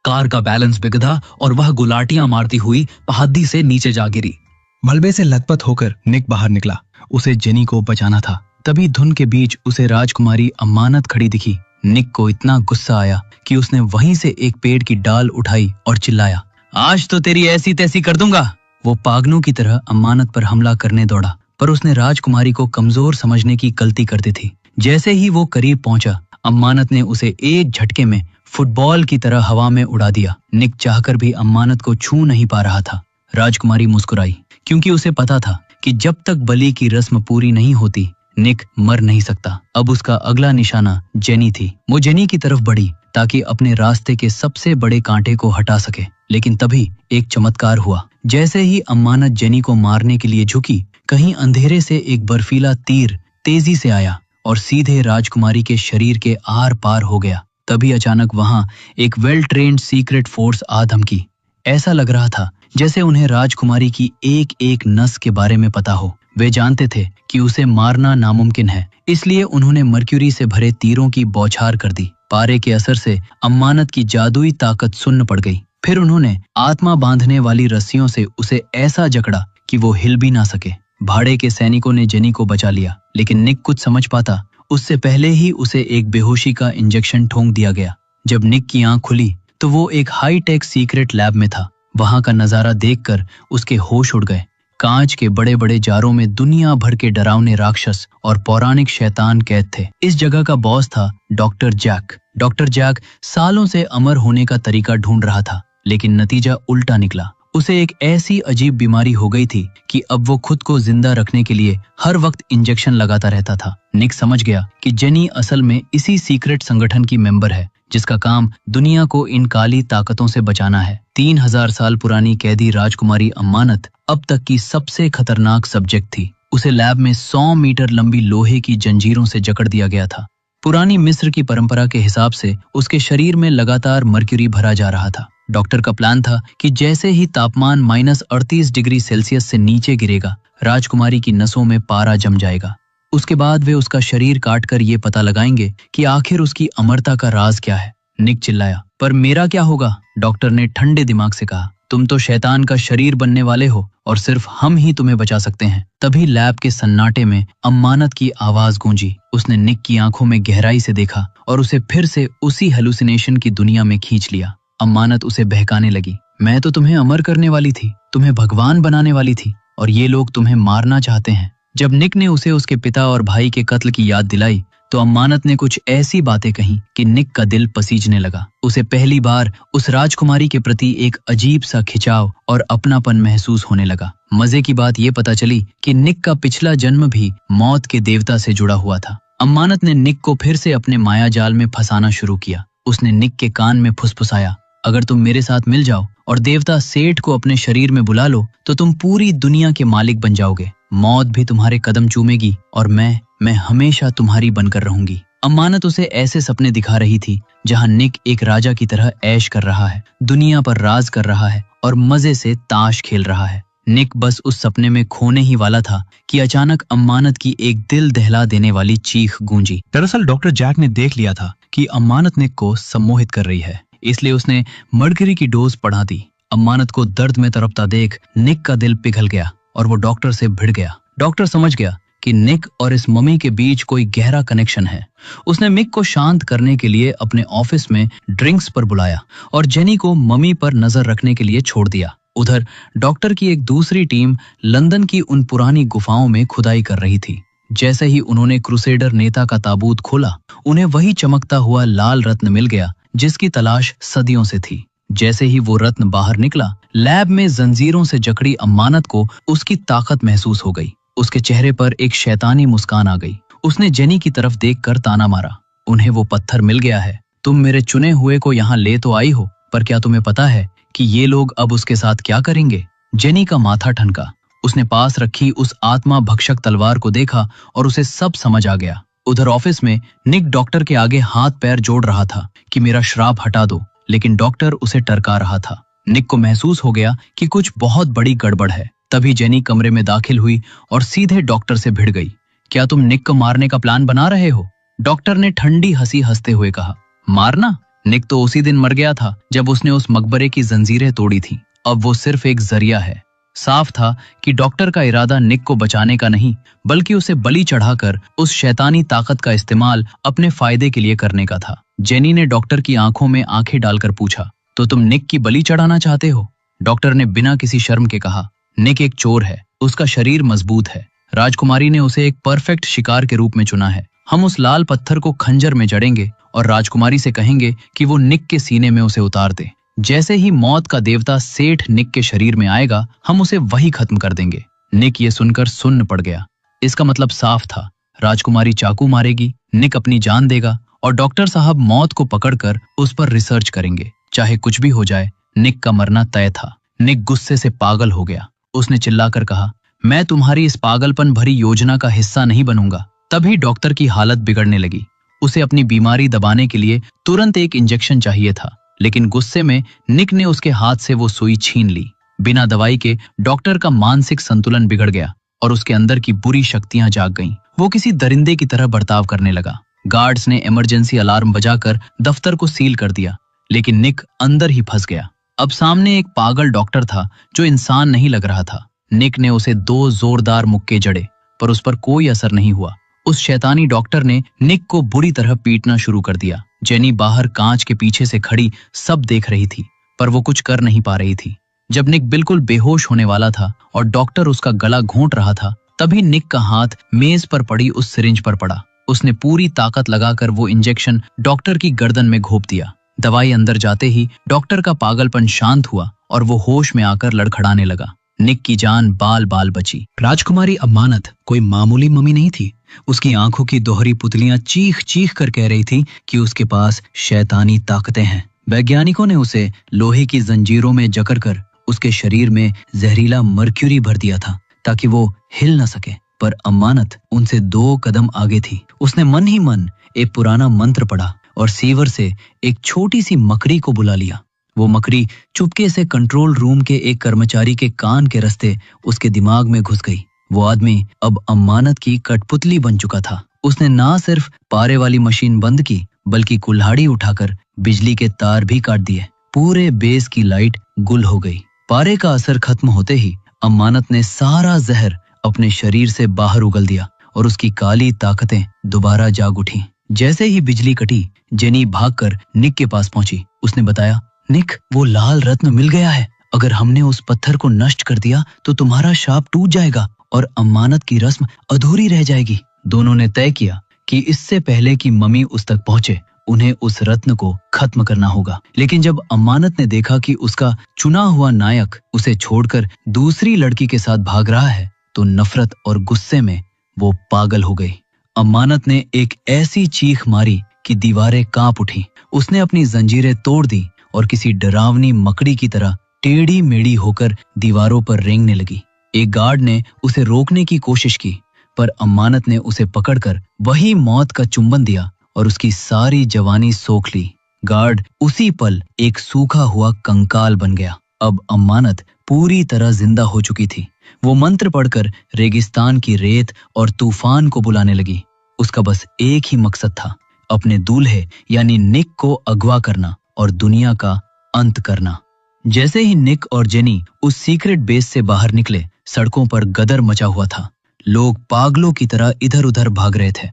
कार का बैलेंस बिगड़ा और वह गुलाटियां मारती हुई पहाड़ी से नीचे जा गिरी। मलबे से लथपथ होकर निक बाहर निकला। उसे जेनी को बचाना था। तभी धुंध के बीच उसे राजकुमारी अमानत खड़ी दिखी। निक को इतना गुस्सा आया कि उसने वहीं से एक पेड़ की डाल उठाई और चिल्लाया, आज तो तेरी ऐसी तैसी कर दूंगा। वो पागलों की तरह अमानत पर हमला करने दौड़ा, पर उसने राजकुमारी को कमजोर समझने की गलती कर दी थी। जैसे ही वो करीब पहुंचा, अमानत ने उसे एक झटके में फुटबॉल की तरह हवा में उड़ा दिया। निक चाहकर भी अमानत को छू नहीं पा रहा था। राजकुमारी मुस्कुराई, क्योंकि उसे पता था कि जब तक बलि की रस्म पूरी नहीं होती, निक मर नहीं सकता। अब उसका अगला निशाना जेनी थी। वो जेनी की तरफ बढ़ी ताकि अपने रास्ते के सबसे बड़े कांटे को हटा सके। लेकिन तभी एक चमत्कार हुआ। जैसे ही अमानत जेनी को मारने के लिए झुकी, कहीं अंधेरे से एक बर्फीला तीर तेजी से आया और सीधे राजकुमारी के शरीर के आर पार हो गया। तभी अचानक वहां एक वेल ट्रेन्ड सीक्रेट फोर्स आ धमकी। ऐसा लग रहा था जैसे उन्हें राजकुमारी की एक एक नस के बारे में पता हो। वे जानते थे कि उसे मारना नामुमकिन है, इसलिए उन्होंने मर्क्यूरी से भरे तीरों की बौछार कर दी। पारे के असर से अमानत की जादुई ताकत सुन्न पड़ गई। फिर उन्होंने आत्मा बांधने वाली रस्सियों से उसे ऐसा जकड़ा कि वो हिल भी ना सके। भाड़े के सैनिकों ने जेनी को बचा लिया, लेकिन निक कुछ समझ पाता उससे पहले ही उसे एक बेहोशी का इंजेक्शन ठोंक दिया गया। जब निक की आंख खुली तो वो एक हाई टेक सीक्रेट लैब में था। वहां का नजारा देखकर उसके होश उड़ गए। कांच के बड़े बड़े जारों में दुनिया भर के डरावने राक्षस और पौराणिक शैतान कैद थे। इस जगह का बॉस था डॉक्टर जैक। डॉक्टर जैक सालों से अमर होने का तरीका ढूंढ रहा था, लेकिन नतीजा उल्टा निकला। उसे एक ऐसी अजीब बीमारी हो गई थी कि अब वो खुद को जिंदा रखने के लिए हर वक्त इंजेक्शन लगाता रहता था। निक समझ गया कि जेनी असल में इसी सीक्रेट संगठन की मेंबर है जिसका काम दुनिया को इन काली ताकतों से बचाना है। 3000 साल पुरानी कैदी राजकुमारी अम्मानत अब तक की सबसे खतरनाक सब्जेक्ट थी। उसे लैब में 100 मीटर लंबी लोहे की जंजीरों से जकड़ दिया गया था। पुरानी मिस्र की परंपरा के हिसाब से उसके शरीर में लगातार मर्क्यूरी भरा जा रहा था। डॉक्टर का प्लान था कि जैसे ही तापमान -38 डिग्री सेल्सियस से नीचे गिरेगा, राजकुमारी की नसों में पारा जम जाएगा। उसके बाद वे उसका शरीर काटकर ये पता लगाएंगे कि आखिर उसकी अमरता का राज क्या है। निक चिल्लाया, पर मेरा क्या होगा? डॉक्टर ने ठंडे दिमाग से कहा, तुम तो शैतान का शरीर बनने वाले हो और सिर्फ हम ही तुम्हें बचा सकते हैं। तभी लैब के सन्नाटे में अम्मानत की आवाज गूंजी। उसने निक की आंखों में गहराई से देखा और उसे फिर से उसी हेलुसिनेशन की दुनिया में खींच लिया। अम्मानत उसे बहकाने लगी, मैं तो तुम्हें अमर करने वाली थी, तुम्हें भगवान बनाने वाली थी, और ये लोग तुम्हें मारना चाहते हैं। जब निक ने उसे उसके पिता और भाई के कत्ल की याद दिलाई तो अम्मानत ने कुछ ऐसी बातें कहीं कि निक का दिल पसीजने लगा। उसे पहली बार उस राजकुमारी के प्रति एक अजीब सा खिंचाव और अपनापन महसूस होने लगा। मजे की बात ये पता चली कि निक का पिछला जन्म भी मौत के देवता से जुड़ा हुआ था। अम्मानत ने निक को फिर से अपने माया जाल में फंसाना शुरू किया। उसने निक के कान में फुसफुसाया, अगर तुम मेरे साथ मिल जाओ और देवता सेठ को अपने शरीर में बुला लो तो तुम पूरी दुनिया के मालिक बन जाओगे। मौत भी तुम्हारे कदम चूमेगी और मैं हमेशा तुम्हारी बनकर रहूंगी। अम्मानत उसे ऐसे सपने दिखा रही थी जहां निक एक राजा की तरह ऐश कर रहा है, दुनिया पर राज कर रहा है और मजे से ताश खेल रहा है। निक बस उस सपने में खोने ही वाला था कि अचानक अम्मानत की एक दिल दहला देने वाली चीख गूंजी। दरअसल डॉक्टर जैक ने देख लिया था कि अम्मानत निक को सम्मोहित कर रही है, इसलिए उसने मर्क्यूरी की डोज बढ़ा दी। अम्मानत को दर्द में तड़पता देख निक का दिल पिघल गया और वो डॉक्टर से भिड़ गया। डॉक्टर समझ गया कि निक और इस मम्मी के बीच कोई गहरा कनेक्शन है। उसने निक को शांत करने के लिए अपने ऑफिस में ड्रिंक्स पर बुलाया और जेनी को मम्मी पर नजर रखने के लिए छोड़ दिया। उधर डॉक्टर की एक दूसरी टीम लंदन की उन पुरानी गुफाओं में खुदाई कर रही थी। जैसे ही उन्होंने क्रूसेडर नेता का ताबूत खोला, उन्हें वही चमकता हुआ लाल रत्न मिल गया जिसकी तलाश सदियों से थी। जैसे ही वो रत्न बाहर निकला, लैब में जंजीरों से जकड़ी अम्मानत को उसकी ताकत महसूस हो गई। उसके चेहरे पर एक शैतानी मुस्कान आ गई। उसने जेनी की तरफ देखकर ताना मारा, उन्हें वो पत्थर मिल गया है। तुम मेरे चुने हुए को यहाँ ले तो आई हो, पर क्या तुम्हें पता है कि ये लोग अब उसके साथ क्या करेंगे? जेनी का माथा ठनका। उसने पास रखी उस आत्मा भक्षक तलवार को देखा और उसे सब समझ आ गया। उधर ऑफिस में निक डॉक्टर के आगे हाथ पैर जोड़ रहा था कि मेरा श्राप हटा दो, लेकिन डॉक्टर उसे टरका रहा था। निक को महसूस हो गया कि कुछ बहुत बड़ी गड़बड़ है। तभी जेनी कमरे में दाखिल हुई और सीधे डॉक्टर से भिड़ गई। क्या तुम निक को मारने का प्लान बना रहे हो? डॉक्टर ने ठंडी हंसी हंसते हुए कहा। मारना? निक तो उसी दिन मर गया था जब उसने उस मकबरे की जंजीरें तोड़ी थी। अब वो सिर्फ एक जरिया है। साफ था कि डॉक्टर का इरादा निक को बचाने का नहीं, बल्कि उसे बलि चढ़ाकर उस शैतानी ताकत का इस्तेमाल अपने फायदे के लिए करने का था। जेनी ने डॉक्टर की आंखों में आंखें डालकर पूछा, तो तुम निक की बलि चढ़ाना चाहते हो? डॉक्टर ने बिना किसी शर्म के कहा, निक एक चोर है, उसका शरीर मजबूत है। राजकुमारी ने उसे एक परफेक्ट शिकार के रूप में चुना है। हम उस लाल पत्थर को खंजर में जड़ेंगे और राजकुमारी से कहेंगे कि वो निक के सीने में उसे उतार दे। जैसे ही मौत का देवता सेठ निक के शरीर में आएगा, हम उसे वही खत्म कर देंगे। निक ये सुनकर सुन्न पड़ गया। इसका मतलब साफ था, राजकुमारी चाकू मारेगी, निक अपनी जान देगा और डॉक्टर साहब मौत को पकड़कर उस पर रिसर्च करेंगे। चाहे कुछ भी हो जाए, निक का मरना तय था। निक गुस्से से पागल हो गया। उसने चिल्लाकर कहा, मैं तुम्हारी इस पागलपन भरी योजना का हिस्सा नहीं बनूंगा। तभी डॉक्टर की हालत बिगड़ने लगी। उसे अपनी बीमारी दबाने के लिए तुरंत एक इंजेक्शन चाहिए था, लेकिन गुस्से में निक ने उसके हाथ से वो सुई छीन ली। बिना दवाई के डॉक्टर का मानसिक संतुलन बिगड़ गया और उसके अंदर की बुरी शक्तियां जाग गईं। वो किसी दरिंदे की तरह बर्ताव करने लगा। गार्ड्स ने इमरजेंसी अलार्म बजाकर दफ्तर को सील कर दिया, लेकिन निक अंदर ही फंस गया। अब सामने एक पागल डॉक्टर था जो इंसान नहीं लग रहा था। निक ने उसे 2 जोरदार मुक्के जड़े, पर उस पर कोई असर नहीं हुआ। उस शैतानी डॉक्टर ने निक को बुरी तरह पीटना शुरू कर दिया। जेनी बाहर कांच के पीछे से खड़ी सब देख रही थी, पर वो कुछ कर नहीं पा रही थी। जब निक बिल्कुल बेहोश होने वाला था और डॉक्टर उसका गला घोंट रहा था, तभी निक का हाथ मेज पर पड़ी उस सिरिंज पर पड़ा। उसने पूरी ताकत लगाकर वो इंजेक्शन डॉक्टर की गर्दन में घोंप दिया। दवाई अंदर जाते ही डॉक्टर का पागलपन शांत हुआ और वो होश में आकर लड़खड़ाने लगा। निक की जान बाल बाल बची। राजकुमारी अमानत कोई मामूली मम्मी नहीं थी। उसकी आंखों की दोहरी पुतलियां चीख चीख कर कह रही थी कि उसके पास शैतानी ताकतें हैं। वैज्ञानिकों ने उसे लोहे की जंजीरों में जकड़ कर उसके शरीर में जहरीला मर्क्यूरी भर दिया था ताकि वो हिल न सके। पर अमानत उनसे 2 कदम आगे थी। उसने मन ही मन एक पुराना मंत्र पढ़ा और सीवर से एक छोटी सी मकड़ी को बुला लिया। वो मकड़ी चुपके से कंट्रोल रूम के एक कर्मचारी के कान के रास्ते उसके दिमाग में घुस गई। वो आदमी अब अमानत की कठपुतली बन चुका था। उसने ना सिर्फ पारे वाली मशीन बंद की बल्कि कुल्हाड़ी उठाकर बिजली के तार भी काट दिए। पूरे बेस की लाइट गुल हो गई। पारे का असर खत्म होते ही अमानत ने सारा जहर अपने शरीर से बाहर उगल दिया और उसकी काली ताकतें दोबारा जाग उठी। जैसे ही बिजली कटी, जेनी भागकर निक के पास पहुंची। उसने बताया, निक, वो लाल रत्न मिल गया है। अगर हमने उस पत्थर को नष्ट कर दिया तो तुम्हारा शाप टूट जाएगा और अमानत की रस्म अधूरी रह जाएगी। दोनों ने तय किया कि इससे पहले कि मम्मी उस तक पहुंचे उन्हें उस रत्न को खत्म करना होगा। लेकिन जब अमानत ने देखा कि उसका चुना हुआ नायक उसे छोड़कर दूसरी लड़की के साथ भाग रहा है तो नफरत और गुस्से में वो पागल हो गई। अमानत ने एक ऐसी चीख मारी कि दीवारें कांप उठी। उसने अपनी जंजीरें तोड़ दी और किसी डरावनी मकड़ी की तरह टेढ़ी मेढ़ी होकर दीवारों पर रेंगने लगी। एक गार्ड ने उसे रोकने की कोशिश की पर अमानत ने उसे पकड़कर वही मौत का चुंबन दिया और उसकी सारी जवानी सोख ली। गार्ड उसी पल एक सूखा हुआ कंकाल बन गया। अब अमानत पूरी तरह जिंदा हो चुकी थी। वो मंत्र पढ़कर रेगिस्तान की रेत और तूफान को बुलाने लगी। उसका बस एक ही मकसद था, अपने दूल्हे यानी निक को अगवा करना और दुनिया का अंत करना। जैसे ही निक और जेनी उस सीक्रेट बेस से बाहर निकले, सड़कों पर गदर मचा हुआ था। लोग पागलों की तरह इधर उधर भाग रहे थे।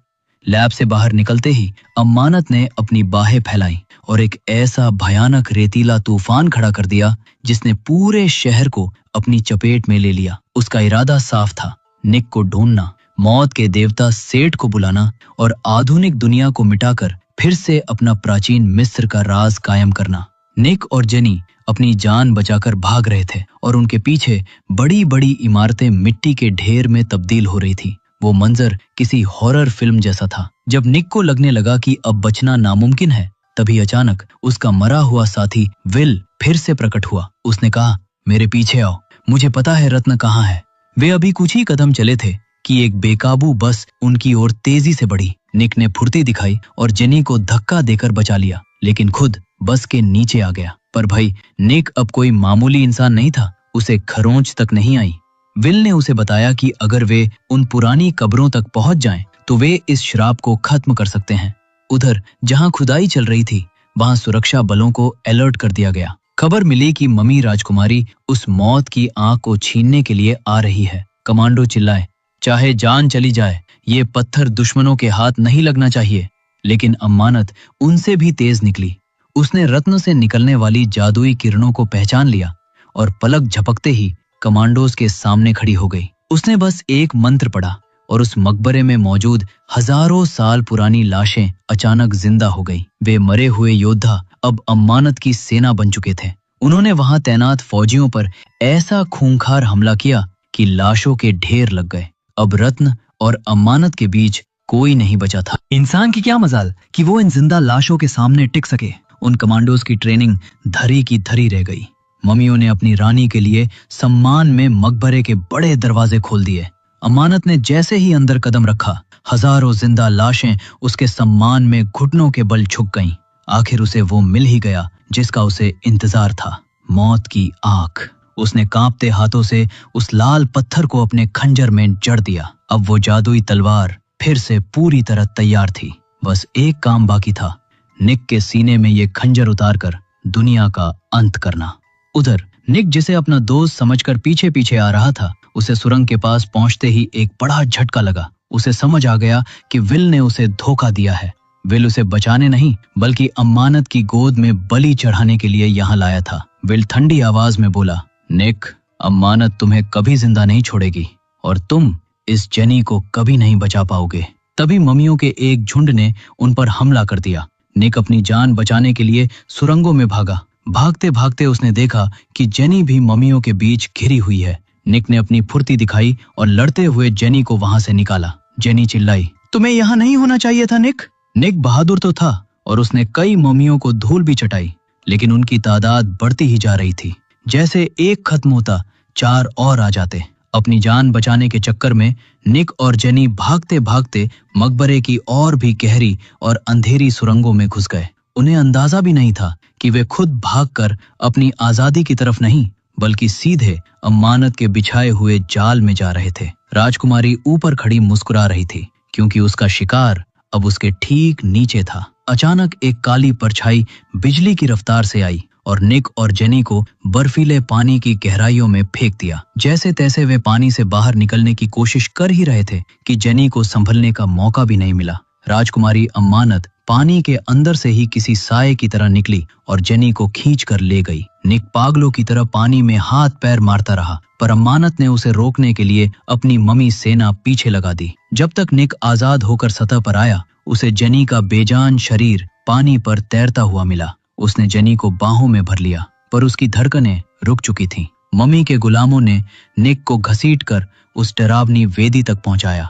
लैब से बाहर निकलते ही अमानत ने अपनी बाहें फैलाई और एक ऐसा भयानक रेतीला तूफान खड़ा कर दिया जिसने पूरे शहर को अपनी चपेट में ले लिया। उसका इरादा साफ था, निक को ढूंढना, मौत के देवता सेठ को बुलाना और आधुनिक दुनिया को मिटाकर फिर से अपना प्राचीन मिस्र का राज कायम करना। निक और जेनी अपनी जान बचाकर भाग रहे थे और उनके पीछे बड़ी बड़ी इमारतें मिट्टी के ढेर में तब्दील हो रही थी। वो मंजर किसी हॉरर फिल्म जैसा था। जब निक को लगने लगा कि अब बचना नामुमकिन है, तभी अचानक उसका मरा हुआ साथी विल फिर से प्रकट हुआ। उसने कहा, मेरे पीछे आओ, मुझे पता है रत्न कहाँ है। वे अभी कुछ ही कदम चले थे कि एक बेकाबू बस उनकी ओर तेजी से बढ़ी। निक ने फुर्ती दिखाई और जेनी को धक्का देकर बचा लिया, लेकिन खुद बस के नीचे आ गया। पर भाई, निक अब कोई मामूली इंसान नहीं था। उसे खरोंच तक नहीं आई। विल ने उसे बताया कि अगर वे उन पुरानी कब्रों तक पहुंच जाएं, तो वे इस श्राप को खत्म कर सकते हैं। उधर जहां खुदाई चल रही थी, वहां सुरक्षा बलों को अलर्ट कर दिया गया। खबर मिली कि मम्मी राजकुमारी उस मौत की आंख को छीनने के लिए आ रही है। कमांडो चिल्लाए, चाहे जान चली जाए, ये पत्थर दुश्मनों के हाथ नहीं लगना चाहिए। लेकिन अमानत उनसे भी तेज निकली। उसने रत्न से निकलने वाली जादुई किरणों को पहचान लिया और पलक झपकते ही कमांडोज के सामने खड़ी हो गई। उसने बस एक मंत्र पढ़ा और उस मकबरे में मौजूद हजारों साल पुरानी लाशें अचानक जिंदा हो गई। वे मरे हुए योद्धा अब अमानत की सेना बन चुके थे। उन्होंने वहां तैनात फौजियों पर ऐसा खूंखार हमला किया कि लाशों के ढेर लग गए। अब रत्न और अमानत के बीच कोई नहीं बचा था। इंसान की क्या मजाल कि वो इन जिंदा लाशों के सामने टिक सके। उन कमांडोज की ट्रेनिंग धरी की धरी रह गई। मम्मियों ने अपनी रानी के लिए सम्मान में मकबरे के बड़े दरवाजे खोल दिए। अमानत ने जैसे ही अंदर कदम रखा, हजारों जिंदा लाशें उसके सम्मान में घुटनों के बल झुक गईं। आखिर उसे वो मिल ही गया जिसका उसे इंतजार था, मौत की आंख। उसने कांपते हाथों से उस लाल पत्थर को अपने खंजर में जड़ दिया। अब वो जादुई तलवार फिर से पूरी तरह तैयार थी। बस एक काम बाकी था, निक के सीने में ये खंजर उतारकर दुनिया का अंत करना। उधर निक, जिसे अपना दोस्त समझकर पीछे पीछे आ रहा था, उसे सुरंग के पास पहुंचते ही एक बड़ा झटका लगा। उसे समझ आ गया कि विल ने उसे धोखा दिया है। विल उसे बचाने नहीं बल्कि अमानत की गोद में बलि चढ़ाने के लिए यहाँ लाया था। विल ठंडी आवाज में बोला, निक, अमानत तुम्हें कभी जिंदा नहीं छोड़ेगी और तुम इस जेनी को कभी नहीं बचा पाओगे। तभी मम्मियों के एक झुंड ने उन पर हमला कर दिया। निक अपनी जान बचाने के लिए सुरंगों में भागा। भागते भागते उसने देखा कि जेनी भी मम्मियों के बीच घिरी हुई है। निक ने अपनी फुर्ती दिखाई और लड़ते हुए जेनी को वहां से निकाला। जेनी चिल्लाई, तुम्हें यहाँ नहीं होना चाहिए था निक। निक बहादुर तो था और उसने कई मम्मियों को धूल भी चटाई, लेकिन उनकी तादाद बढ़ती ही जा रही थी। जैसे एक खत्म होता 4 और आ जाते। अपनी जान बचाने के चक्कर में निक और जेनी भागते भागते मकबरे की और भी गहरी और अंधेरी सुरंगों में घुस गए। उन्हें अंदाजा भी नहीं था कि वे खुद भागकर अपनी आजादी की तरफ नहीं, बल्कि सीधे अमानत के बिछाए हुए जाल में जा रहे थे। राजकुमारी ऊपर खड़ी मुस्कुरा रही थी, क्योंकि उसका शिकार अब उसके ठीक नीचे था। अचानक एक काली परछाई बिजली की रफ्तार से आई और निक और जेनी को बर्फीले पानी की गहराइयों में फेंक दिया। जैसे तैसे वे पानी से बाहर निकलने की कोशिश कर ही रहे थे कि जेनी को संभलने का मौका भी नहीं मिला। राजकुमारी अमानत पानी के अंदर से ही किसी साए की तरह निकली और जेनी को खींच कर ले गई। निक पागलों की तरह पानी में हाथ पैर मारता रहा, पर अमानत ने उसे रोकने के लिए अपनी मम्मी सेना पीछे लगा दी। जब तक निक आजाद होकर सतह पर आया, उसे जेनी का बेजान शरीर पानी पर तैरता हुआ मिला। उसने जेनी को बाहों में भर लिया, पर उसकी धड़कनें रुक चुकी थीं। मम्मी के गुलामों ने निक को घसीटकर उस डरावनी वेदी तक पहुंचाया।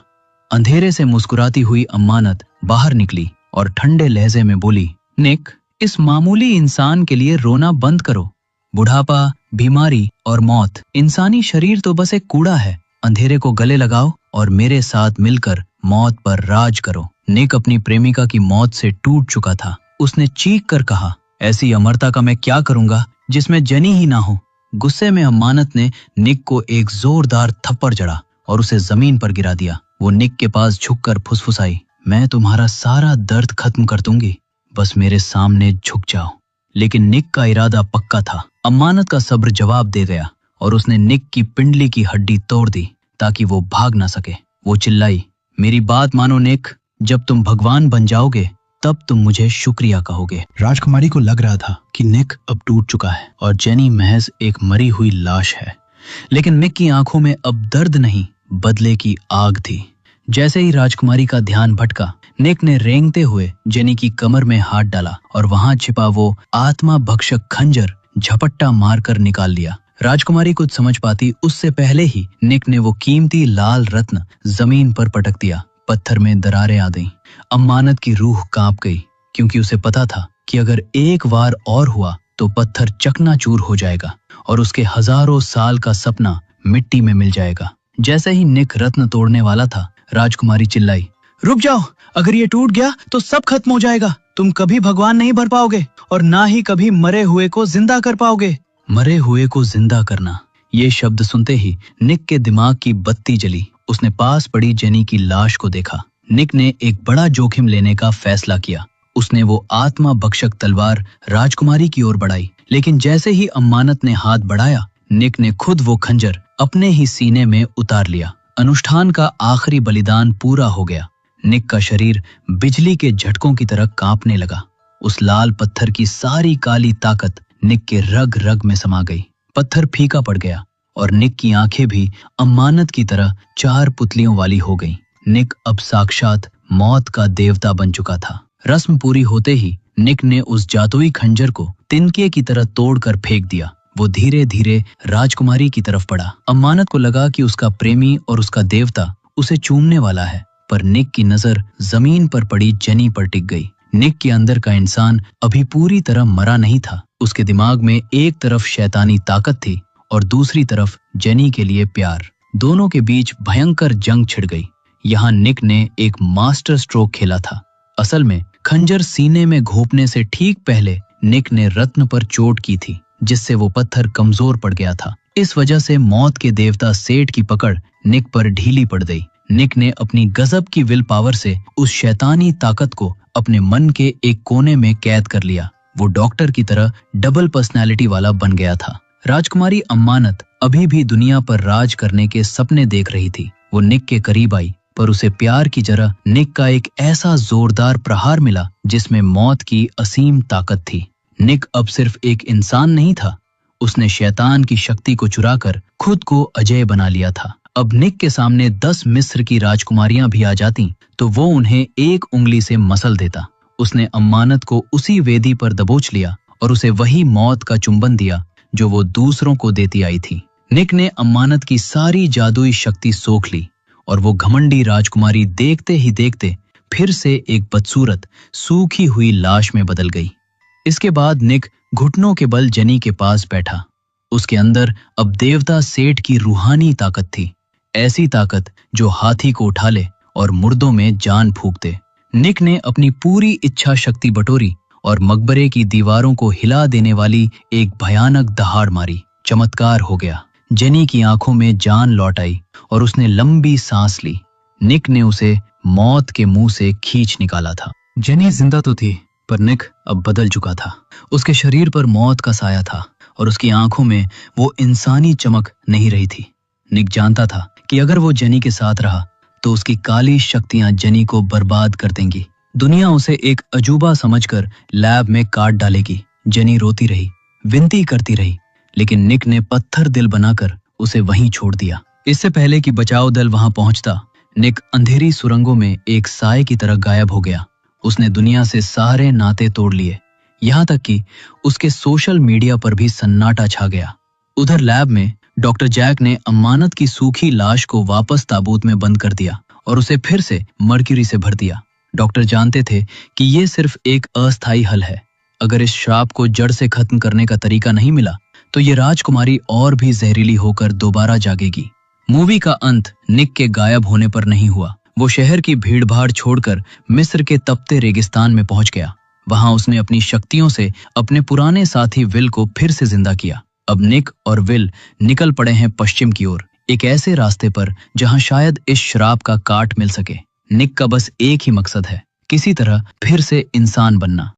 अंधेरे से मुस्कुराती हुई अमानत बाहर निकली और ठंडे लहजे में बोली, निक, इस मामूली इंसान के लिए रोना बंद करो। बुढ़ापा, बीमारी और मौत, इंसानी शरीर तो बस एक कूड़ा है। अंधेरे को गले लगाओ और मेरे साथ मिलकर मौत पर राज करो। निक अपनी प्रेमिका की मौत से टूट चुका था। उसने चीख कर कहा, ऐसी अमरता का मैं क्या करूंगा जिसमें जेनी ही ना हो। गुस्से में अमानत ने निक को एक जोरदार थप्पड़ जड़ा और उसे जमीन पर गिरा दिया। वो निक के पास झुककर फुसफुसाई, मैं तुम्हारा सारा दर्द खत्म कर दूंगी, बस मेरे सामने झुक जाओ। लेकिन निक का इरादा पक्का था। अमानत का सब्र जवाब दे गया और उसने निक की पिंडली की हड्डी तोड़ दी ताकि वो भाग ना सके। वो चिल्लाई, मेरी बात मानो निक, जब तुम भगवान बन जाओगे तब तुम मुझे शुक्रिया कहोगे। राजकुमारी को लग रहा था कि निक अब टूट चुका है और जेनी महज एक मरी हुई लाश है, लेकिन निक की आंखों में अब दर्द नहीं, बदले की आग थी। जैसे ही राजकुमारी का ध्यान भटका, निक ने रेंगते हुए जेनी की कमर में हाथ डाला और वहां छिपा वो आत्मा भक्षक खंजर झपट्टा मारकर निकाल लिया। राजकुमारी कुछ समझ पाती उससे पहले ही निक ने वो कीमती लाल रत्न जमीन पर पटक दिया। पत्थर में दरारें आ गईं। अमानत की रूह कांप गई, क्योंकि उसे पता था कि अगर एक बार और हुआ तो पत्थर चकनाचूर हो जाएगा और उसके हजारों साल का सपना मिट्टी में मिल जाएगा। जैसे ही निक रत्न तोड़ने वाला था, राजकुमारी चिल्लाई, रुक जाओ, अगर ये टूट गया तो सब खत्म हो जाएगा। तुम कभी भगवान नहीं भर पाओगे और ना ही कभी मरे हुए को जिंदा कर पाओगे। मरे हुए को जिंदा करना, ये शब्द सुनते ही निक के दिमाग की बत्ती जली। उसने पास पड़ी जेनी की लाश को देखा। निक ने एक बड़ा जोखिम लेने का फैसला किया। उसने वो आत्मा भक्षक तलवार राजकुमारी की ओर बढ़ाई, लेकिन जैसे ही अमानत ने हाथ बढ़ाया, निक ने खुद वो खंजर अपने ही सीने में उतार लिया। अनुष्ठान का आखिरी बलिदान पूरा हो गया। निक का शरीर बिजली के झटकों की तरह कांपने लगा। उस लाल पत्थर की सारी काली ताकत निक के रग रग में समा गई। पत्थर फीका पड़ गया और निक की आंखें भी अमानत की तरह 4 पुतलियों वाली हो गईं। निक अब साक्षात मौत का देवता बन चुका था। रस्म पूरी होते ही निक ने उस जादुई खंजर को तिनके की तरह तोड़कर फेंक दिया। वो धीरे धीरे राजकुमारी की तरफ बढ़ा। अमानत को लगा कि उसका प्रेमी और उसका देवता उसे चूमने वाला है, पर निक की नजर जमीन पर पड़ी जेनी पर टिक गई। निक के अंदर का इंसान अभी पूरी तरह मरा नहीं था। उसके दिमाग में एक तरफ शैतानी ताकत थी और दूसरी तरफ जेनी के लिए प्यार। दोनों के बीच भयंकर जंग छिड़ गई। यहाँ निक ने एक मास्टर स्ट्रोक खेला था। असल में खंजर सीने में घोंपने से ठीक पहले निक ने रत्न पर चोट की थी, जिससे वो पत्थर कमजोर पड़ गया था। इस वजह से मौत के देवता सेठ की पकड़ निक पर ढीली पड़ गई। निक ने अपनी गजब की विल पावर से उस शैतानी ताकत को अपने मन के एक कोने में कैद कर लिया। वो डॉक्टर की तरह डबल पर्सनैलिटी वाला बन गया था। राजकुमारी अमानत अभी भी दुनिया पर राज करने के सपने देख रही थी। वो निक के करीब आई, पर उसे प्यार की जगह निक का एक ऐसा जोरदार प्रहार मिला जिसमें मौत की असीम ताकत थी। निक अब सिर्फ एक इंसान नहीं था, उसने शैतान की शक्ति को चुराकर खुद को अजय बना लिया था। अब निक के सामने 10 मिस्र की राजकुमारियां भी आ जाती तो वो उन्हें एक उंगली से मसल देता। उसने अमानत को उसी वेदी पर दबोच लिया और उसे वही मौत का चुंबन दिया जो वो दूसरों को देती आई थी। निक ने अम्मानत की सारी जादुई शक्ति सोख ली और वो घमंडी राजकुमारी देखते ही देखते फिर से एक बदसूरत सूखी हुई लाश में बदल गई। इसके बाद निक घुटनों के बल जेनी के पास बैठा। उसके अंदर अब देवता सेठ की रूहानी ताकत थी, ऐसी ताकत जो हाथी को उठा ले और मुर्दों में जान फूंक दे। निक ने अपनी पूरी इच्छा शक्ति बटोरी और मकबरे की दीवारों को हिला देने वाली एक भयानक दहाड़ मारी। चमत्कार हो गया। जेनी की आंखों में जान लौट आई और उसने लंबी सांस ली। निक ने उसे मौत के मुंह से खींच निकाला था। जेनी जिंदा तो थी, पर निक अब बदल चुका था। उसके शरीर पर मौत का साया था और उसकी आंखों में वो इंसानी चमक नहीं रही थी। निक जानता था कि अगर वो जेनी के साथ रहा तो उसकी काली शक्तियां जेनी को बर्बाद कर देंगी। दुनिया उसे एक अजूबा समझकर लैब में काट डालेगी। जेनी रोती रही, विनती करती रही, लेकिन निक ने पत्थर दिल बनाकर उसे वहीं छोड़ दिया। इससे पहले कि बचाव दल वहां पहुंचता, निक अंधेरी सुरंगों में एक साए की तरह गायब हो गया। उसने दुनिया से सारे नाते तोड़ लिए, यहाँ तक कि उसके सोशल मीडिया पर भी सन्नाटा छा गया। उधर लैब में डॉक्टर जैक ने अम्मानत की सूखी लाश को वापस ताबूत में बंद कर दिया और उसे फिर से मर्क्यूरी से भर दिया। डॉक्टर जानते थे कि ये सिर्फ एक अस्थायी हल है। अगर इस श्राप को जड़ से खत्म करने का तरीका नहीं मिला तो ये राजकुमारी और भी जहरीली होकर दोबारा जागेगी। मूवी का अंत निक के गायब होने पर नहीं हुआ। वो शहर की भीड़भाड़ छोड़कर मिस्र के तपते रेगिस्तान में पहुंच गया। वहां उसने अपनी शक्तियों से अपने पुराने साथी विल को फिर से जिंदा किया। अब निक और विल निकल पड़े हैं पश्चिम की ओर, एक ऐसे रास्ते पर जहां शायद इस श्राप का काट मिल सके। निक का बस एक ही मकसद है, किसी तरह फिर से इंसान बनना।